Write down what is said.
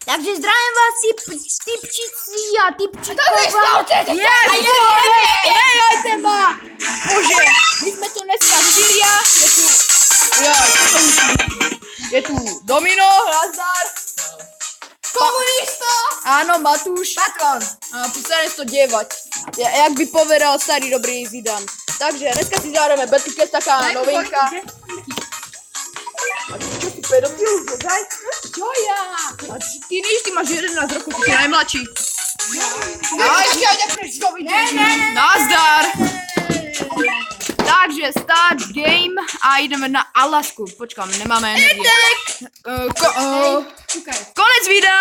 Takže zdravím vás, typčici a typčikové. Nehajte ma! Bože, my sme tu dneska štyria, je tu Domino, Nazdar, komunista, áno, Matúš, Patron a posledné 109, jak by povedal starý dobrý Zidan. Takže dneska si zahráme Battlecast, taká novinka. A čo si pedofil, žodaj? Čo ja? A ty nevíš, ty máš 11 rokov, ty si najmladší. Nazdar! Takže start game a ideme na Alasku. Počkám, nemáme energiu. Konec videa!